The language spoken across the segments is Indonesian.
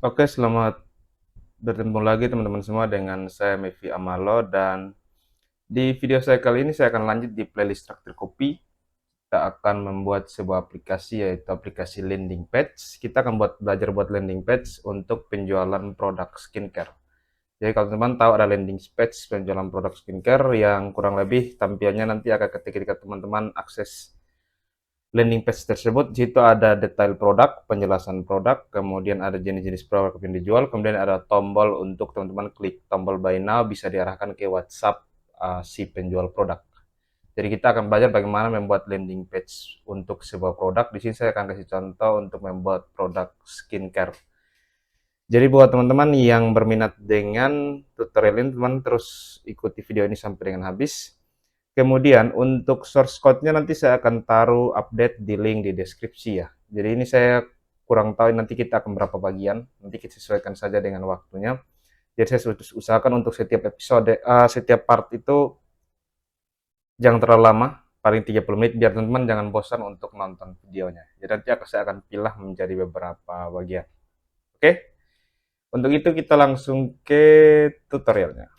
Oke, selamat bertemu lagi teman-teman semua dengan saya Mevi Amalo dan di video saya kali ini saya akan lanjut di playlist Traktir Kopi. Kita akan membuat sebuah aplikasi yaitu aplikasi landing page. Kita akan belajar buat landing page untuk penjualan produk skincare. Jadi kalau teman-teman tahu ada landing page penjualan produk skincare yang kurang lebih tampilannya nanti akan ketika teman-teman akses landing page tersebut, di situ ada detail produk, penjelasan produk, kemudian ada jenis-jenis produk yang dijual, kemudian ada tombol untuk teman-teman klik tombol buy now bisa diarahkan ke WhatsApp si penjual produk. Jadi kita akan belajar bagaimana membuat landing page untuk sebuah produk. Di sini saya akan kasih contoh untuk membuat produk skincare. Jadi buat teman-teman yang berminat dengan tutorial ini, teman terus ikuti video ini sampai dengan habis. Kemudian untuk source code-nya nanti saya akan taruh update di link di deskripsi ya. Jadi ini saya kurang tahu nanti kita akan berapa bagian, nanti kita sesuaikan saja dengan waktunya. Jadi saya usahakan untuk setiap episode, setiap part itu jangan terlalu lama, paling 30 menit biar teman-teman jangan bosan untuk nonton videonya. Jadi nanti saya akan pilah menjadi beberapa bagian. Oke? Untuk itu kita langsung ke tutorialnya.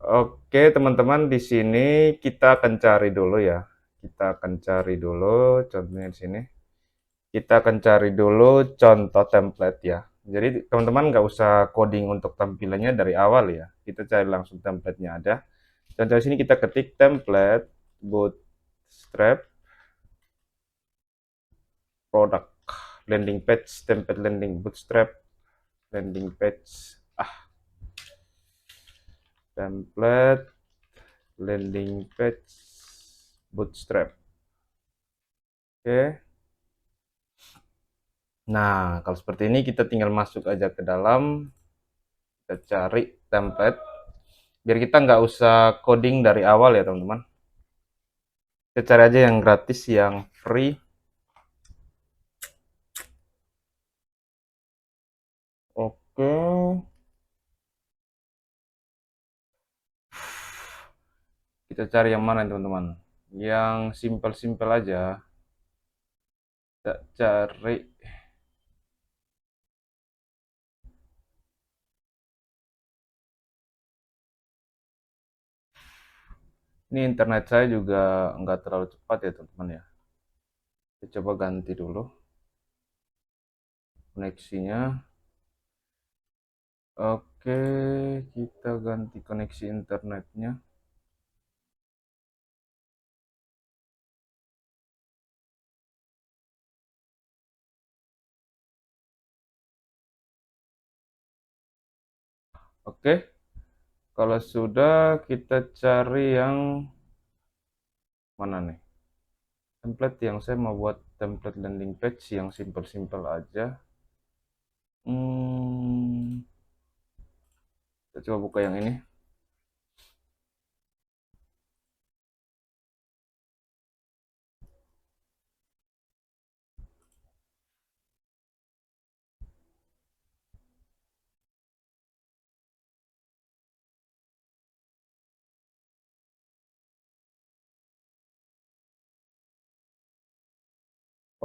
Oke, teman-teman, di sini kita akan cari dulu ya. Kita akan cari dulu contohnya di sini. Kita akan cari dulu contoh template ya. Jadi teman-teman nggak usah coding untuk tampilannya dari awal ya. Kita cari langsung template-nya ada. Contoh di sini kita ketik template bootstrap product landing page template landing bootstrap landing page template landing page bootstrap. Oke. Nah, kalau seperti ini kita tinggal masuk aja ke dalam, kita cari template, biar kita nggak usah coding dari awal ya teman-teman. Kita cari aja yang gratis, yang free. Oke, kita cari yang mana teman-teman? Yang simple-simple aja. Kita cari, ini internet saya juga nggak terlalu cepat ya teman-teman ya. Kita coba ganti dulu koneksinya. Oke, kita ganti koneksi internetnya. Oke, kalau sudah kita cari yang mana nih? Template yang saya mau buat template landing page yang simple-simple aja. Hmm, kita coba buka yang ini.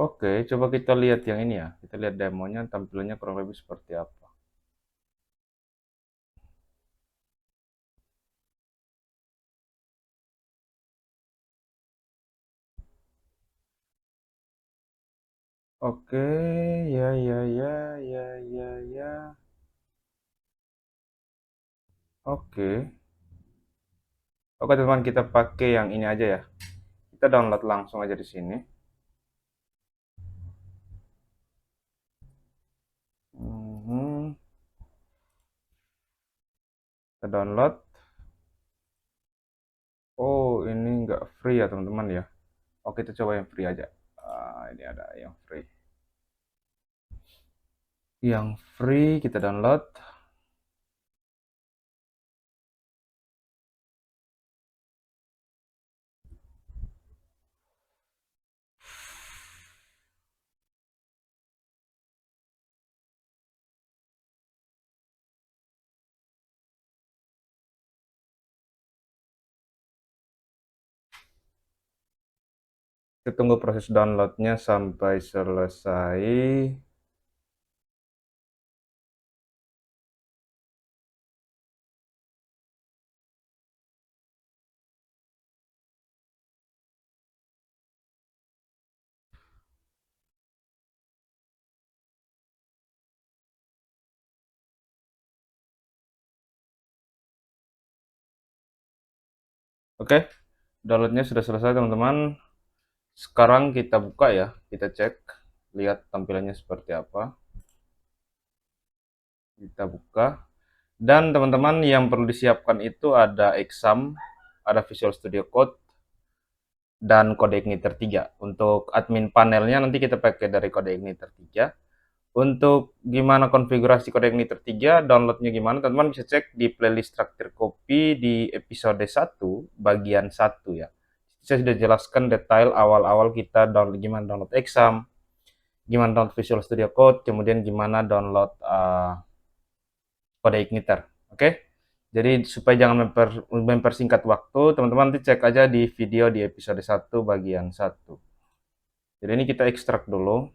Oke, coba kita lihat yang ini ya. Kita lihat demonya, tampilannya kurang lebih seperti apa. Oke, ya, ya, ya, ya, ya, ya. Oke, oke teman, kita pakai yang ini aja ya. Kita download langsung aja di sini. Mhm. Kita download. Oh, ini nggak free ya teman-teman ya. Oke, kita coba yang free aja. Ini ada yang free. Yang free kita download. Kita tunggu proses downloadnya sampai selesai. Oke, downloadnya sudah selesai teman-teman. Sekarang kita buka ya, kita cek, lihat tampilannya seperti apa. Kita buka. Dan teman-teman yang perlu disiapkan itu ada exam, ada Visual Studio Code, dan Codeigniter 3. Untuk admin panelnya nanti kita pakai dari Codeigniter 3. Untuk gimana konfigurasi Codeigniter 3, downloadnya gimana, teman-teman bisa cek di playlist Traktir Kopi di episode 1, bagian 1 ya. Saya sudah jelaskan detail awal-awal kita download, gimana download exam, gimana download Visual Studio Code, kemudian gimana download Codeigniter. Oke? Jadi supaya jangan mempersingkat waktu, teman-teman nanti cek aja di video di episode 1 bagian 1. Jadi ini kita ekstrak dulu.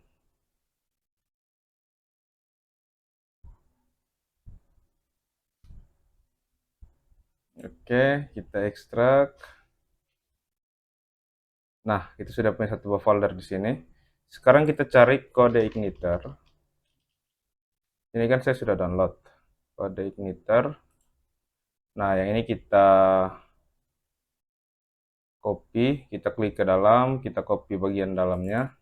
Oke, kita ekstrak. Nah, itu sudah punya satu buah folder di sini. Sekarang kita cari Codeigniter. Ini kan saya sudah download Codeigniter. Nah, yang ini kita copy, kita klik ke dalam, kita copy bagian dalamnya.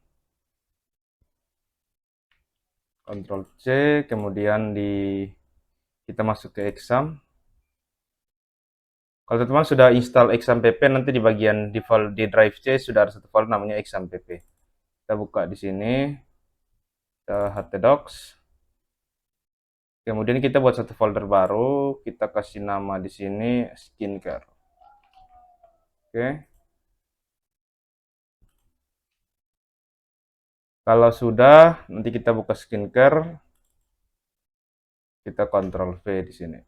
Ctrl C, kemudian kita masuk ke exam. Kalau teman-teman sudah install exam pp, nanti di bagian default di drive C sudah ada satu folder namanya exam pp. Kita buka di sini, kita htdocs. Kemudian kita buat satu folder baru, kita kasih nama di sini skincare. Oke. Kalau sudah, nanti kita buka skincare. Kita Ctrl V di sini.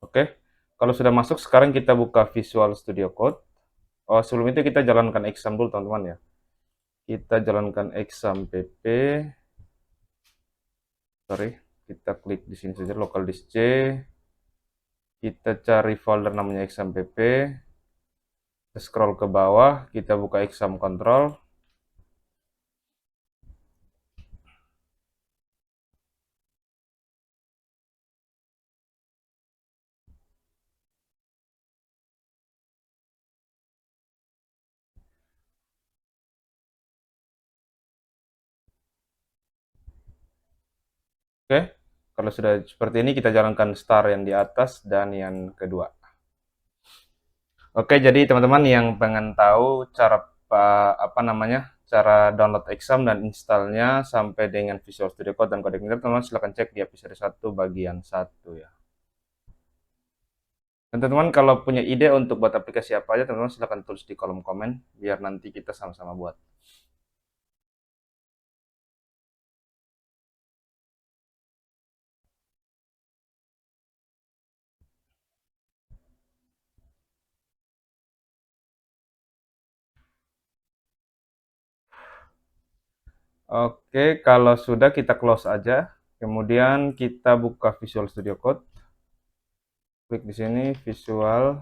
Oke. Kalau sudah masuk, sekarang kita buka Visual Studio Code. Oh, sebelum itu kita jalankan exam dulu, teman-teman ya. Kita jalankan exam pp. Sorry, kita klik di sini saja local disk C. Kita cari folder namanya exam pp. Kita scroll ke bawah, kita buka exam control. Oke, kalau sudah seperti ini kita jalankan star yang di atas dan yang kedua. Oke, jadi teman-teman yang pengen tahu cara apa namanya, cara download exam dan installnya sampai dengan Visual Studio Code dan Codeigniter, teman-teman silahkan cek di episode 1 bagian 1 ya. Dan teman-teman kalau punya ide untuk buat aplikasi apa aja, teman-teman silahkan tulis di kolom komen biar nanti kita sama-sama buat. Oke, kalau sudah kita close aja. Kemudian kita buka Visual Studio Code. Klik di sini Visual.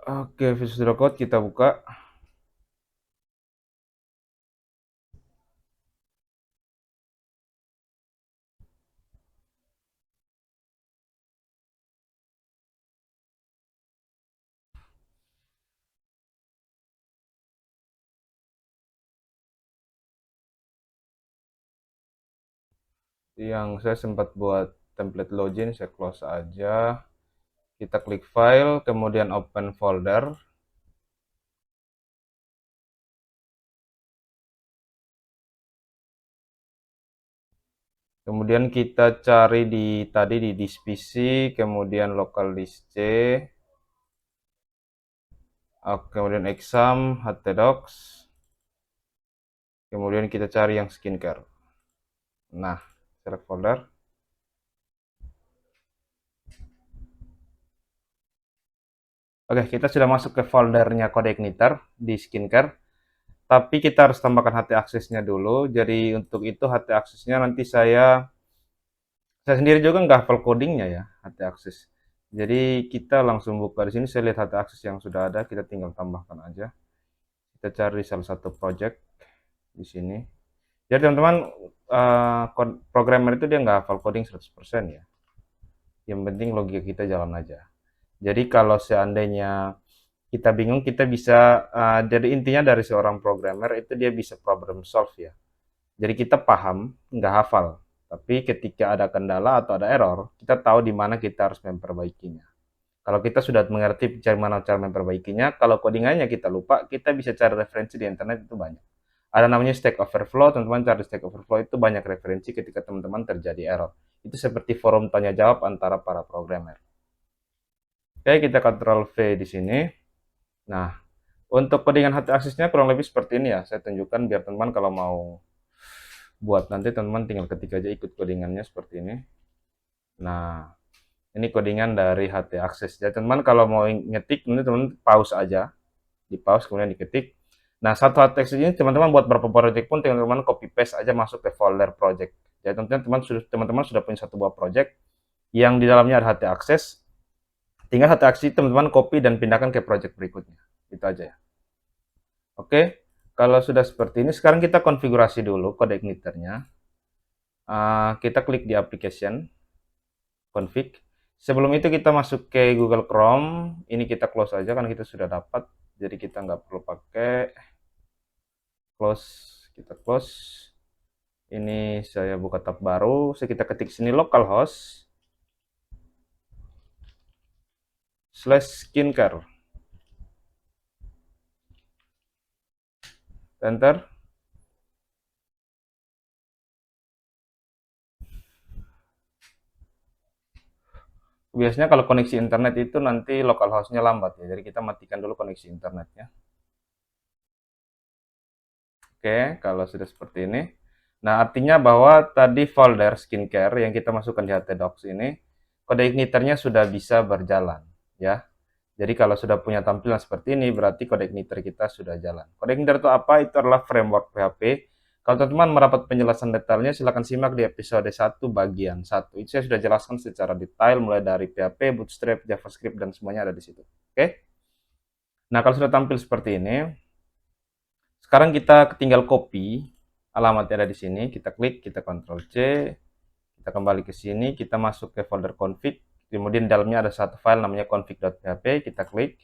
Oke, Visual Studio Code kita buka. Yang saya sempat buat template login, saya close aja. Kita klik file, kemudian open folder. Kemudian kita cari tadi di disk PC, kemudian local disk C. Kemudian exam, htdocs. Kemudian kita cari yang skincare. Nah, select folder. Oke, kita sudah masuk ke foldernya Codeigniter di skincare. Tapi kita harus tambahkan HT aksesnya dulu. Jadi untuk itu HT aksesnya nanti saya sendiri juga nggak hafal codingnya ya, HT akses. Jadi kita langsung buka di sini. Saya lihat HT akses yang sudah ada, kita tinggal tambahkan aja. Kita cari salah satu project di sini. Jadi teman-teman, programmer itu dia nggak hafal coding 100% ya. Yang penting logika kita jalan aja. Jadi kalau seandainya kita bingung, kita bisa, jadi intinya dari seorang programmer itu dia bisa problem solve ya. Jadi kita paham, nggak hafal. Tapi ketika ada kendala atau ada error, kita tahu di mana kita harus memperbaikinya. Kalau kita sudah mengerti bagaimana cara memperbaikinya, kalau codingannya kita lupa, kita bisa cari referensi di internet itu banyak. Ada namanya Stack Overflow, teman-teman cari Stack Overflow itu banyak referensi ketika teman-teman terjadi error. Itu seperti forum tanya jawab antara para programmer. Oke, kita Ctrl V di sini. Nah, untuk codingan HT aksesnya kurang lebih seperti ini ya. Saya tunjukkan biar teman-teman kalau mau buat nanti teman-teman tinggal ketik aja ikut codingannya seperti ini. Nah, ini codingan dari HT akses. Jadi teman-teman kalau mau ngetik, nanti teman-teman pause aja. Di pause kemudian diketik. Nah, satu HT akses ini teman-teman buat berapa project pun teman-teman copy paste aja masuk ke folder project. Jadi teman-teman sudah punya satu buah project yang di dalamnya ada HT akses. Tinggal HT akses teman-teman copy dan pindahkan ke project berikutnya. Itu aja ya. Oke, kalau sudah seperti ini, sekarang kita konfigurasi dulu kode igniternya. Kita klik di application, config. Sebelum itu kita masuk ke Google Chrome. Ini kita close aja kan kita sudah dapat. Jadi kita nggak perlu pakai close. Kita close. Ini saya buka tab baru. Kita ketik sini localhost /skincare. Enter. Biasanya kalau koneksi internet itu nanti localhost-nya lambat ya. Jadi kita matikan dulu koneksi internetnya. Oke, kalau sudah seperti ini. Nah, artinya bahwa tadi folder skincare yang kita masukkan di htdocs ini, kode igniternya sudah bisa berjalan, ya. Jadi kalau sudah punya tampilan seperti ini, berarti kode igniter kita sudah jalan. Kode igniter itu apa? Itu adalah framework PHP. Kalau teman-teman merapat penjelasan detailnya, silahkan simak di episode 1 bagian 1. Itu saya sudah jelaskan secara detail, mulai dari PHP, Bootstrap, JavaScript, dan semuanya ada di situ. Oke? Nah, kalau sudah tampil seperti ini, sekarang kita tinggal copy alamatnya ada di sini, kita klik, kita Ctrl C, kita kembali ke sini, kita masuk ke folder config, kemudian di dalamnya ada satu file namanya config.php, kita klik.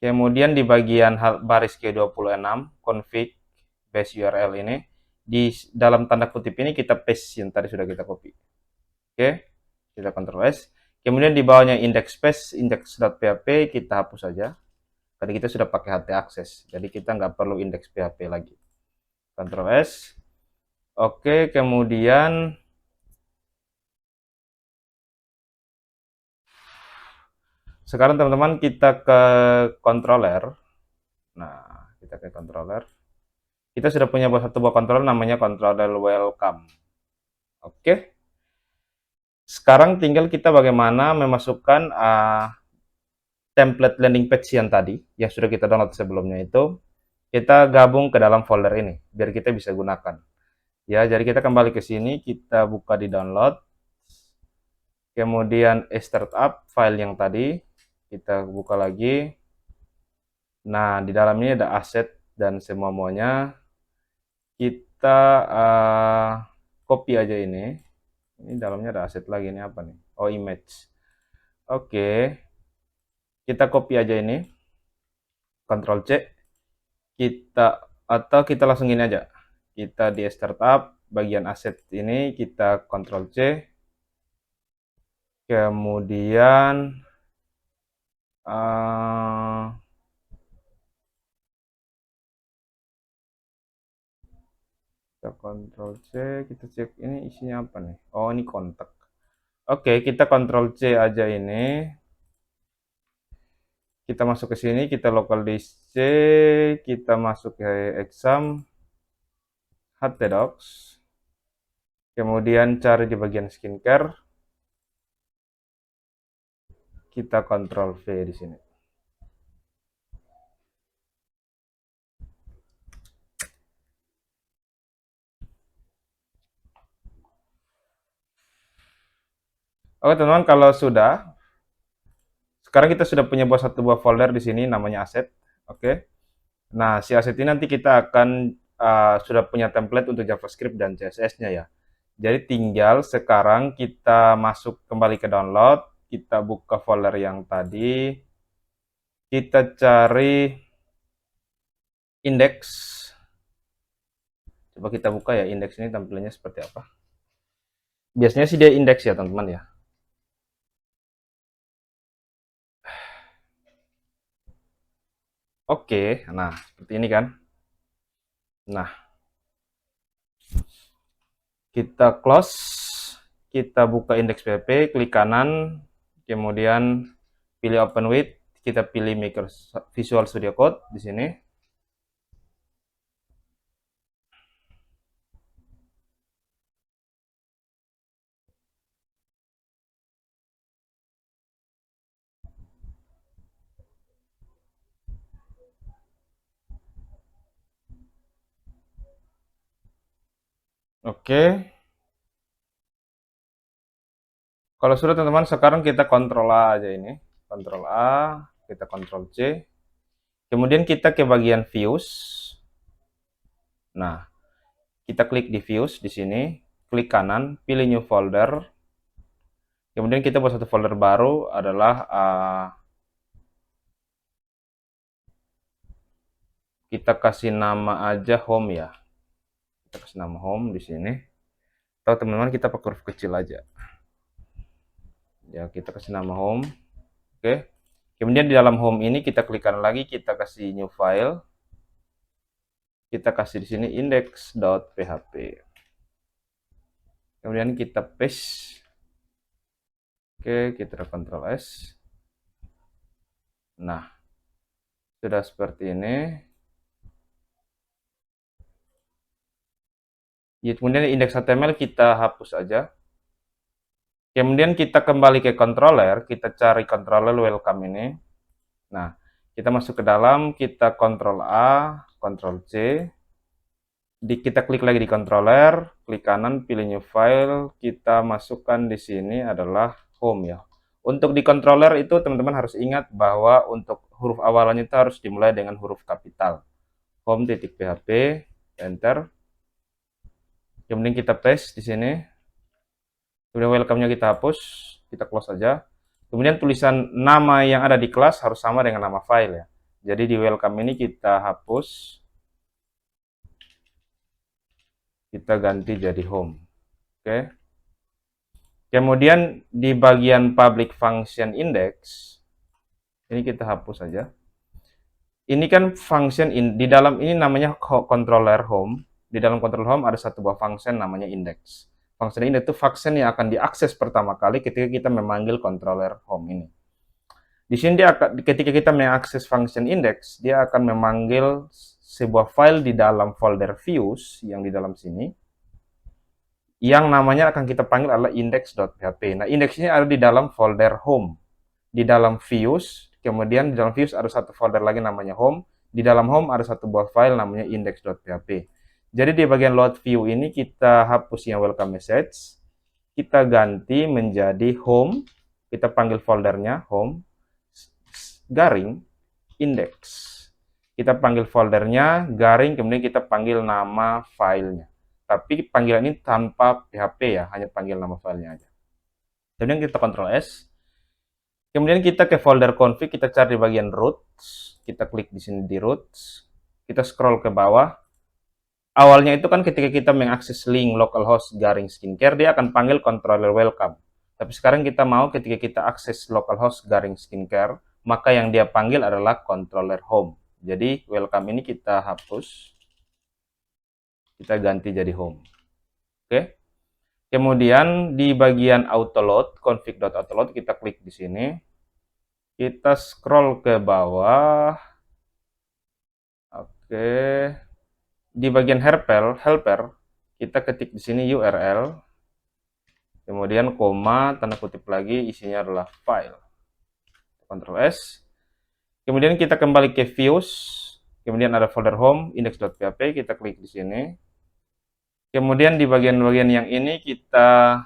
Kemudian di bagian baris ke-26, config base URL ini, di dalam tanda kutip ini kita paste yang tadi sudah kita copy. Oke, kita Ctrl S. Kemudian di bawahnya index space, index.php kita hapus saja. Tadi kita sudah pakai HT access, jadi kita nggak perlu index PHP lagi. Ctrl S. Oke, kemudian sekarang teman-teman kita ke controller. Nah, kita ke controller. Kita sudah punya satu buah controller namanya controller welcome. Oke. Sekarang tinggal kita bagaimana memasukkan template landing page yang tadi, yang sudah kita download sebelumnya itu, kita gabung ke dalam folder ini, biar kita bisa gunakan. Ya, jadi kita kembali ke sini, kita buka di download, kemudian startup file yang tadi, kita buka lagi. Nah, di dalamnya ada aset dan semua-muanya. Kita copy aja ini. Ini dalamnya ada aset lagi, ini apa nih? Oh, image. Oke. Kita copy aja ini. Ctrl C. Atau kita langsung ini aja. Kita di startup, bagian aset ini kita Ctrl C. Kemudian kita Ctrl C, kita cek ini isinya apa nih? Oh, ini kontak. Oke, kita Ctrl C aja ini. Kita masuk ke sini, kita local disk C, kita masuk ke exam, htdocs, kemudian cari di bagian skincare, kita Ctrl V di sini. Oke teman-teman, kalau sudah, sekarang kita sudah punya satu buah folder di sini namanya aset. Oke. Nah, si aset ini nanti kita akan sudah punya template untuk JavaScript dan CSS-nya ya. Jadi tinggal sekarang kita masuk kembali ke download, kita buka folder yang tadi, kita cari indeks. Coba kita buka ya, indeks ini tampilannya seperti apa. Biasanya sih dia indeks ya teman-teman ya. Oke, nah seperti ini kan. Nah, kita close, kita buka indeks PHP, klik kanan, kemudian pilih open with, kita pilih Microsoft Visual Studio Code di sini. Oke. Kalau sudah teman-teman, sekarang kita kontrol A aja ini. Kontrol A, kita kontrol C. Kemudian kita ke bagian views. Nah, kita klik di views di sini, klik kanan, pilih new folder. Kemudian kita buat satu folder baru adalah kita kasih nama aja home ya. Kita kasih nama home di sini. Atau teman-teman kita pakai huruf kecil aja. Ya, kita kasih nama home. Oke. Kemudian di dalam home ini kita klik kanan lagi, kita kasih new file. Kita kasih di sini index.php. Kemudian kita paste. Oke, kita Ctrl S. Nah, sudah seperti ini. Ya, kemudian indeks HTML kita hapus aja. Kemudian kita kembali ke controller, kita cari controller welcome ini. Nah, kita masuk ke dalam, kita Ctrl A, Ctrl C. Kita klik lagi di controller, klik kanan, pilih new file, kita masukkan di sini adalah home ya. Untuk di controller itu teman-teman harus ingat bahwa untuk huruf awalannya itu harus dimulai dengan huruf kapital. Home.php, enter. Kemudian kita paste di sini. Kemudian welcome-nya kita hapus, kita close saja. Kemudian tulisan nama yang ada di kelas harus sama dengan nama file ya. Jadi di welcome ini kita hapus, kita ganti jadi home. Oke. Kemudian di bagian public function index, ini kita hapus saja. Ini kan function di dalam ini namanya controller home. Di dalam controller home ada satu buah function namanya index. Function ini itu function yang akan diakses pertama kali ketika kita memanggil controller home ini. Di sini ketika kita mengakses function index, dia akan memanggil sebuah file di dalam folder views yang di dalam sini, yang namanya akan kita panggil adalah index.php. Nah, index ini ada di dalam folder home, di dalam views, kemudian di dalam views ada satu folder lagi namanya home, di dalam home ada satu buah file namanya index.php. Jadi di bagian load view ini kita hapus yang welcome message, kita ganti menjadi home, kita panggil foldernya home, garing, index. Kita panggil foldernya, garing, kemudian kita panggil nama filenya. Tapi panggilan ini tanpa PHP ya, hanya panggil nama filenya aja. Kemudian kita Ctrl S. Kemudian kita ke folder config, kita cari di bagian roots, kita klik di sini di roots, kita scroll ke bawah. Awalnya itu kan ketika kita mengakses link localhost garing skincare, dia akan panggil controller welcome. Tapi sekarang kita mau ketika kita akses localhost garing skincare, maka yang dia panggil adalah controller home. Jadi welcome ini kita hapus, kita ganti jadi home. Oke. Kemudian di bagian autoload, config.autoload, kita klik di sini. Kita scroll ke bawah. Oke. Di bagian helper, kita ketik di sini URL. Kemudian koma, tanda kutip lagi, isinya adalah file. Ctrl S. Kemudian kita kembali ke views. Kemudian ada folder home, index.php, kita klik di sini. Kemudian di bagian-bagian yang ini kita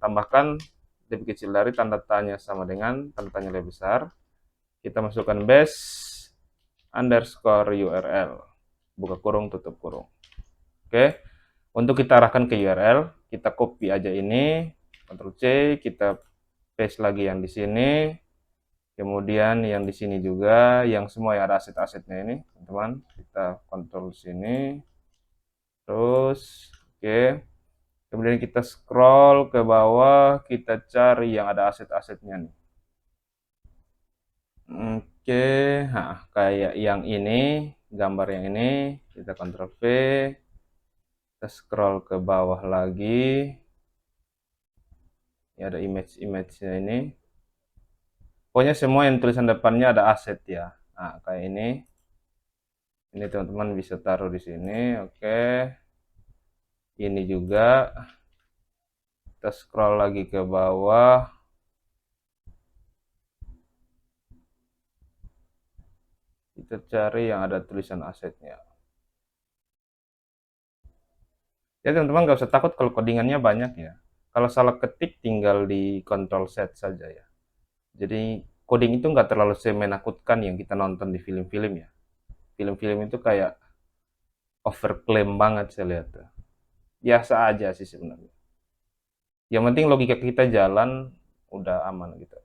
tambahkan lebih kecil dari tanda tanya sama dengan tanda tanya lebih besar. Kita masukkan base underscore URL, buka kurung, tutup kurung. Oke, untuk kita arahkan ke URL, kita copy aja ini, Ctrl C, kita paste lagi yang di sini, kemudian yang di sini juga, yang semua yang ada aset-asetnya ini, teman-teman, kita kontrol sini, terus, oke, kemudian kita scroll ke bawah, kita cari yang ada aset-asetnya nih. Oke, kayak yang ini, gambar yang ini, kita Ctrl V, kita scroll ke bawah lagi, ya ada image-nya ini. Pokoknya semua yang tulisan depannya ada aset ya. Nah, kayak ini. Ini teman-teman bisa taruh di sini, oke. Ini juga. Kita scroll lagi ke bawah. Kita cari yang ada tulisan asetnya. Ya teman-teman nggak usah takut kalau codingannya banyak ya. Kalau salah ketik tinggal di control set saja ya. Jadi coding itu nggak terlalu semenakutkan yang kita nonton di film-film ya. Film-film itu kayak overclaim banget saya lihat tuh. Biasa aja sih sebenarnya. Yang penting logika kita jalan, udah aman gitu.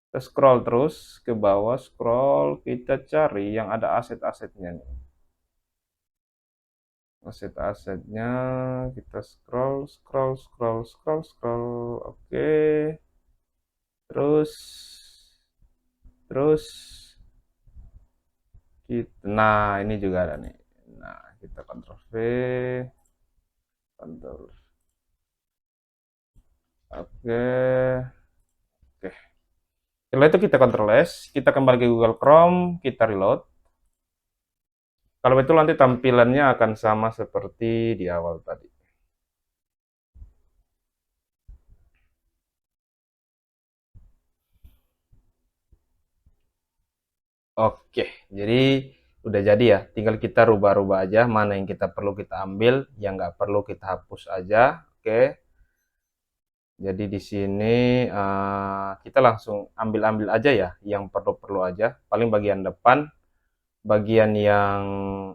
Kita scroll terus ke bawah, scroll, kita cari yang ada aset-asetnya nih. Aset-asetnya kita scroll, scroll, scroll, scroll, scroll. Oke. Terus terus nah ini juga ada nih. Nah, kita Ctrl V, Ctrl. Oke. Oke. Setelah itu kita Ctrl S, kita kembali ke Google Chrome, kita reload. Kalau betul nanti tampilannya akan sama seperti di awal tadi. Oke, jadi udah jadi ya. Tinggal kita rubah-rubah aja mana yang kita perlu kita ambil, yang nggak perlu kita hapus aja. Oke. Jadi di sini kita langsung ambil-ambil aja ya, yang perlu-perlu aja. Paling bagian depan, bagian yang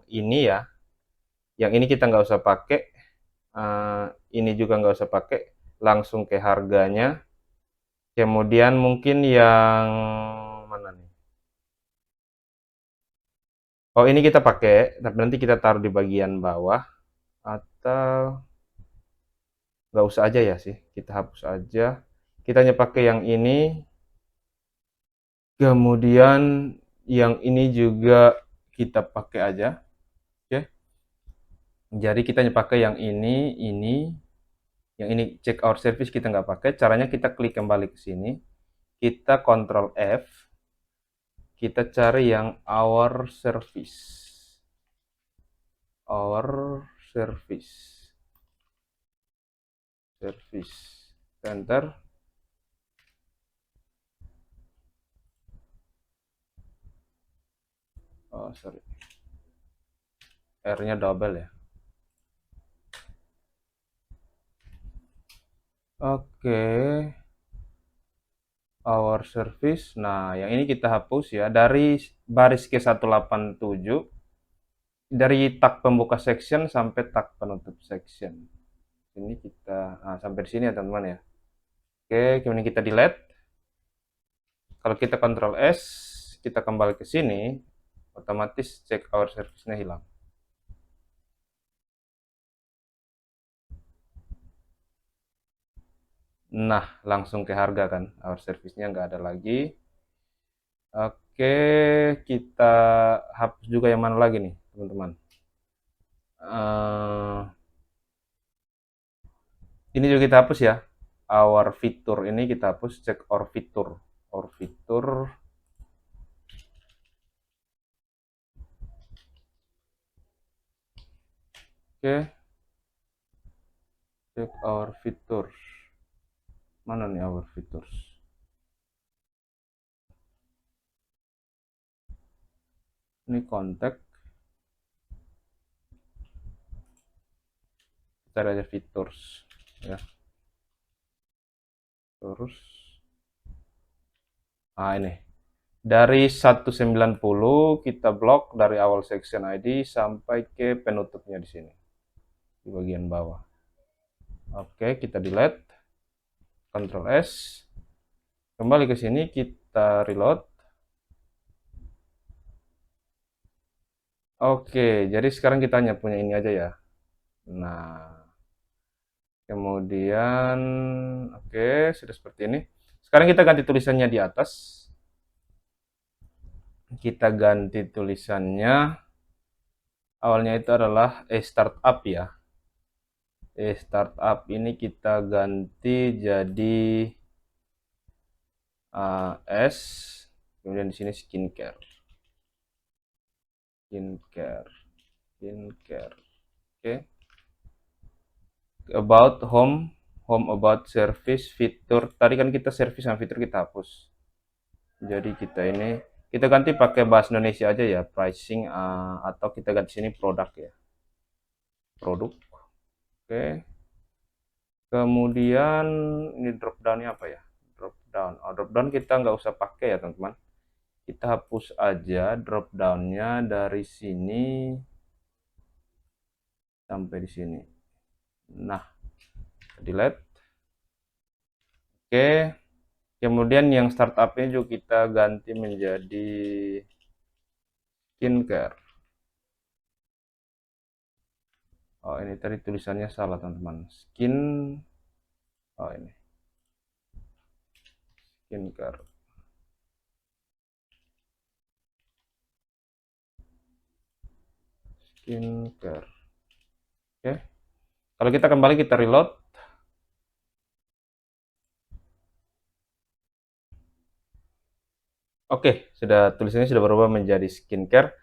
ini ya, yang ini kita nggak usah pakai, ini juga nggak usah pakai, langsung ke harganya. Kemudian mungkin yang mana nih? Oh ini kita pakai, tapi nanti kita taruh di bagian bawah atau nggak usah aja ya sih, kita hapus aja. Kita hanya pakai yang ini, kemudian yang ini juga kita pakai aja, oke. Jadi kita hanya pakai yang ini, yang ini check our service kita nggak pakai. Caranya kita klik kembali ke sini, kita Ctrl F, kita cari yang our service, our service, service, enter. Oh sorry, R-nya double ya. Oke, our service. Nah, yang ini kita hapus ya dari baris ke-187, dari tag pembuka section sampai tag penutup section. Ini kita sampai di sini ya teman-teman ya. Oke, kemudian kita delete. Kalau kita Ctrl S, kita kembali ke sini, otomatis check our service-nya hilang. Nah, langsung ke harga kan, our service-nya nggak ada lagi. Oke, kita hapus juga yang mana lagi nih, teman-teman. Ini juga kita hapus ya. Our fitur ini kita hapus, check our fitur. Our fitur. Oke. Check our features. Mana nih our features? Ini kontak. Cari aja features ya. Terus ini dari 190 kita blok dari awal section ID sampai ke penutupnya di sini di bagian bawah. Oke, kita delete, Ctrl S, kembali ke sini, kita reload. Oke, jadi sekarang kita hanya punya ini aja ya. Nah, kemudian oke, sudah seperti ini. Sekarang kita ganti tulisannya di atas. Kita ganti tulisannya. Awalnya itu adalah startup ya. Startup ini kita ganti jadi S. Kemudian di sini skincare. Oke. About home about service, fitur. Tadi kan kita service sama fitur kita hapus. Jadi kita ganti pakai bahasa Indonesia aja ya, pricing, atau kita ganti sini produk ya. Produk. Oke. Kemudian ini drop down-nya apa ya? Drop down. Drop down kita nggak usah pakai ya, teman-teman. Kita hapus aja drop down-nya dari sini sampai di sini. Nah, delete. Oke. Kemudian yang startupnya juga kita ganti menjadi skincare. Oh, ini tadi tulisannya salah, teman-teman. Oh, ini skincare. Oke. Kalau kita kembali, kita reload. Oke, tulisannya sudah berubah menjadi skincare.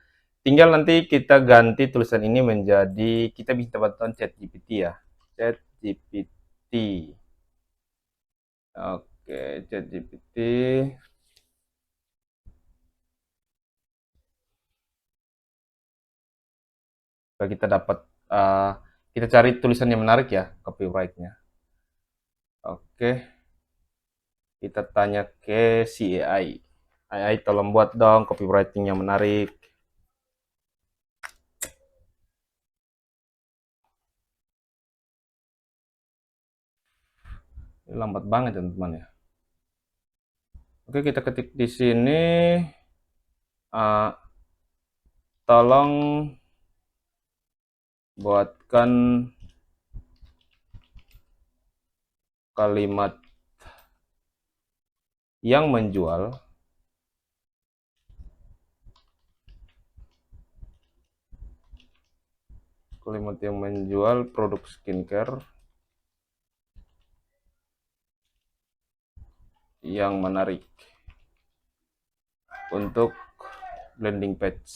Tinggal nanti kita ganti tulisan ini menjadi, kita bisa bantuan ChatGPT ya. ChatGPT. Oke, ChatGPT. Kita dapat, kita cari tulisan yang menarik ya, copyright-nya. Oke, kita tanya ke si AI. AI tolong buat dong copywriting yang menarik. Ini lambat banget teman-teman ya. Oke, kita ketik di sini, tolong buatkan kalimat yang menjual produk skincare yang menarik untuk landing page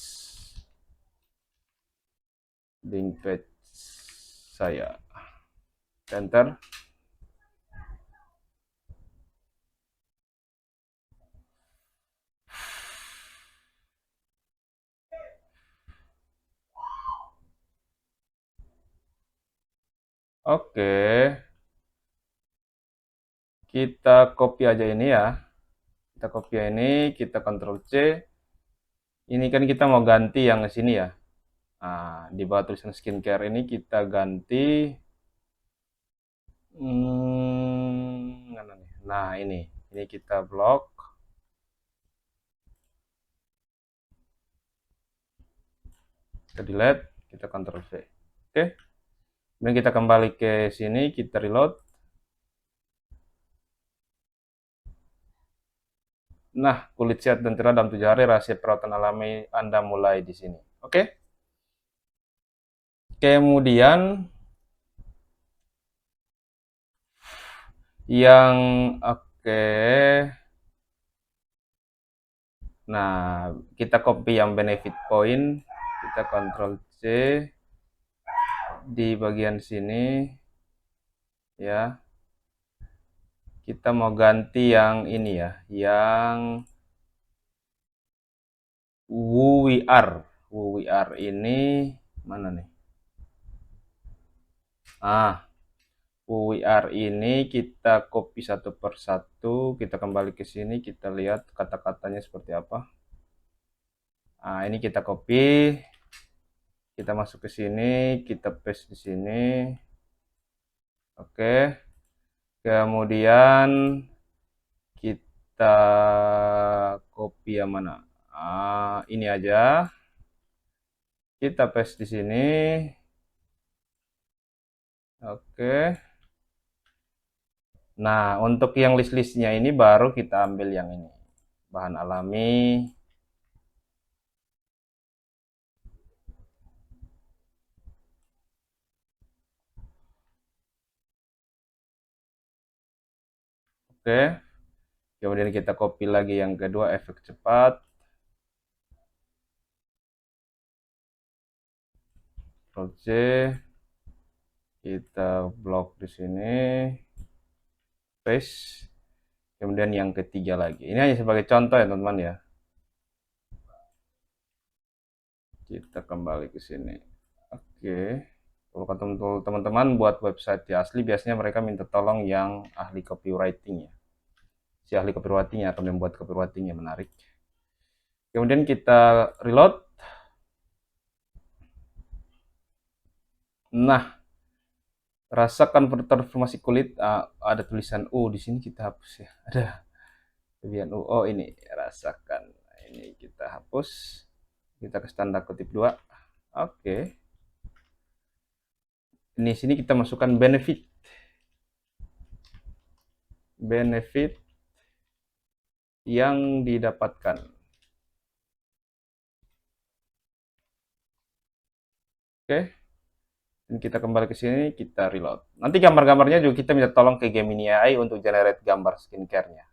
saya. Enter. Oke, kita copy aja ini ya. Kita copy ini, kita Ctrl C. Ini kan kita mau ganti yang ke sini ya. Nah, di bawah tulisan skincare ini kita ganti. Nah, ini kita blok. Kita delete, kita Ctrl V. Oke. Dan kita kembali ke sini, kita reload. Nah, kulit sehat dan cerah dalam 7 hari, rahasia perawatan alami Anda mulai di sini. Oke. Kemudian yang nah, kita copy yang benefit point, kita Ctrl C di bagian sini ya. Kita mau ganti yang ini ya, yang WWR ini mana nih? UIR ini kita copy satu persatu, kita kembali ke sini, kita lihat kata-katanya seperti apa. Nah, ini kita copy, kita masuk ke sini, kita paste di sini. Oke. Kemudian kita copy yang mana? Ini aja. Kita paste di sini. Oke. Nah, untuk yang list-listnya ini baru kita ambil yang ini. Bahan alami. Oke. Kemudian kita copy lagi yang kedua, efek cepat. Ctrl C. Kita blok di sini. Paste. Kemudian yang ketiga lagi. Ini hanya sebagai contoh ya, teman-teman ya. Kita kembali ke sini. Oke. Kalau teman-teman buat website ya asli, biasanya mereka minta tolong yang ahli copywriting ya. Si ahli copywriting yang akan membuat copywriting yang menarik. Kemudian kita reload. Nah, rasakan transformasi kulit. Ada tulisan U di sini, kita hapus ya. Ada tulisan U. Oh, ini rasakan. Ini kita hapus. Kita ke tanda kutip 2. Oke. Ini sini kita masukkan benefit. Benefit yang didapatkan. Oke. Dan kita kembali ke sini, kita reload. Nanti gambar-gambarnya juga kita minta tolong ke Gemini AI untuk generate gambar skincare-nya.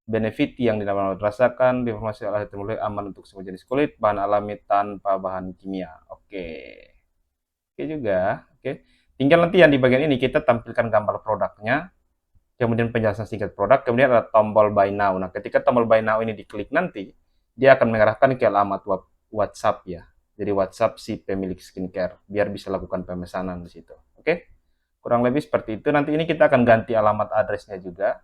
Benefit yang dapat rasakan, informasi alami termulik aman untuk semua jenis kulit, bahan alami tanpa bahan kimia. Oke. Oke juga. Oke. Tinggal nanti yang di bagian ini kita tampilkan gambar produknya, kemudian penjelasan singkat produk, kemudian ada tombol buy now. Nah, ketika tombol buy now ini diklik nanti, dia akan mengarahkan ke alamat WhatsApp ya. Jadi WhatsApp si pemilik skincare, biar bisa lakukan pemesanan di situ. Oke? Kurang lebih seperti itu. Nanti ini kita akan ganti alamat addressnya juga.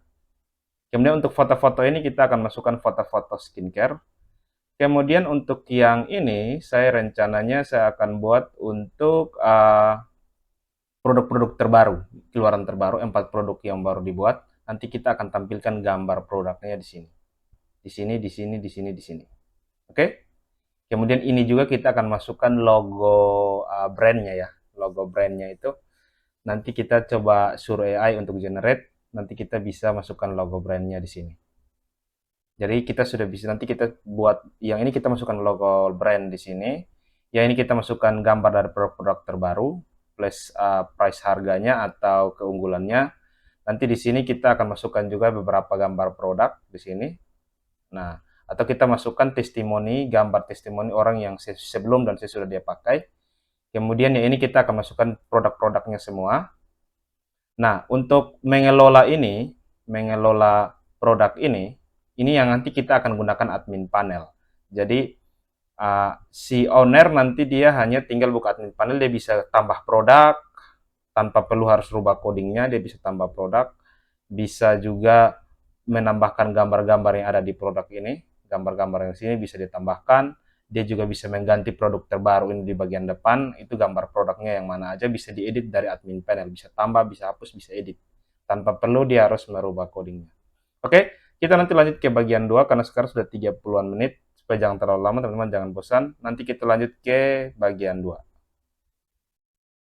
Kemudian untuk foto-foto ini kita akan masukkan foto-foto skincare. Kemudian untuk yang ini, saya rencananya saya akan buat untuk produk-produk terbaru, keluaran terbaru, 4 produk yang baru dibuat. Nanti kita akan tampilkan gambar produknya di sini. Di sini, di sini, di sini, di sini. Oke? Kemudian ini juga kita akan masukkan logo brandnya ya. Logo brandnya itu nanti kita coba suruh AI untuk generate. Nanti kita bisa masukkan logo brandnya di sini. Jadi kita sudah bisa, nanti kita buat yang ini kita masukkan logo brand di sini. Yang ini kita masukkan gambar dari produk-produk terbaru plus price harganya atau keunggulannya. Nanti di sini kita akan masukkan juga beberapa gambar produk di sini. Nah, atau kita masukkan testimoni, gambar testimoni orang yang sebelum dan sesudah dia pakai. Kemudian yang ini kita akan masukkan produk-produknya semua. Nah, untuk mengelola ini, mengelola produk ini yang nanti kita akan gunakan admin panel. Jadi, si owner nanti dia hanya tinggal buka admin panel, dia bisa tambah produk, tanpa perlu harus rubah codingnya, dia bisa tambah produk, bisa juga menambahkan gambar-gambar yang ada di produk ini, gambar-gambar yang sini bisa ditambahkan, dia juga bisa mengganti produk terbaru ini di bagian depan, itu gambar produknya yang mana aja bisa diedit dari admin panel, bisa tambah, bisa hapus, bisa edit, tanpa perlu dia harus merubah codingnya. Oke, kita nanti lanjut ke bagian 2, karena sekarang sudah 30-an menit, supaya jangan terlalu lama teman-teman, jangan bosan, nanti kita lanjut ke bagian 2.